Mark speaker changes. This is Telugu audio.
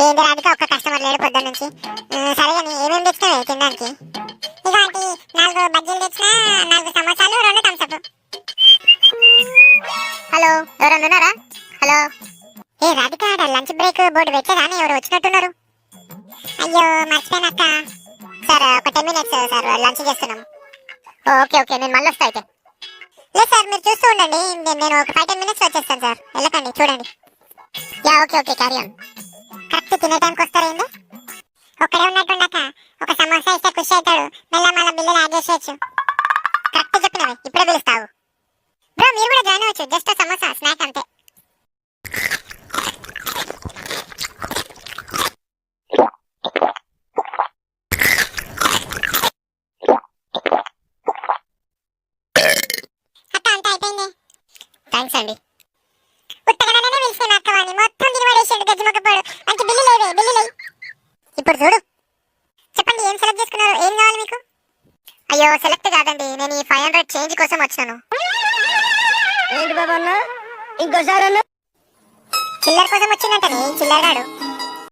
Speaker 1: ఏంది రాధిక ఒక్క కస్టమర్ లేడు పొద్దున్న నుంచి. సరే కానీ ఏమేమి తెచ్చినావే తినడానికి? ఇక ఆంటీ 4 బజ్జీలు తెచ్చినా, 4 సమోసాలు, 2 థమ్స్అప్. హలో, ఎవరన్నా ఉన్నారా? హలో. ఏ రాధిక, ఆడ లంచ్ బ్రేక్ బోర్డు పెట్టేదాన్ని ఎవరు వచ్చినట్టున్నారు? అయ్యో మర్చిపోయినక్క. సార్ ఒక 10 minutes సార్, లంచ్ చేస్తున్నాం. ఓకే ఓకే, నేను మళ్ళీ వస్తా అయితే. లేదు సార్, మీరు చూస్తూ ఉండండి, నేను ఒక 5-10 minutes వచ్చేస్తాను సార్. వెళ్ళకండి, చూడండి. Yeah okay okay, carry on. Correct తినే టైంకి వస్తారేంది? ఒక్కడే ఉన్నట్టుండక ఒక సమోసా ఇస్తే ఖుషి అవుతాడు. మెల్ల మళ్ళీ బిల్లులు యాడ్ చేసేయచ్చు. కరెక్ట్ చెప్పినవి, ఇప్పుడే పిలుస్తావు. బ్రో మీరు కూడా జాయిన్ అవ్వచ్చు, జస్ట్ సమోసా స్నాక్ అంతే. అక్క అంతా అయిపోయింది. థ్యాంక్స్ అండి. ఉత్తగానే పిలిచిన అక్కవాని మొత్తం తినబడేసాడు గజ్జిమొక్కపోడు. అంటే బిల్లు లేవే, బిల్లు లేవు. ఇప్పుడు చూడు. చెప్పండి, ఏం సెలెక్ట్ చేసుకున్నారు? ఏం కావాలి మీకు? అయ్యో సెలెక్ట్ కాదండి, నేను ఈ 500 చేంజ్ కోసం వచ్చాను.
Speaker 2: ఏంటి బాబా అన్న, ఇంకోసారి అన్న?
Speaker 1: చిల్లర కోసం వచ్చిందంటే చిల్లరగాడు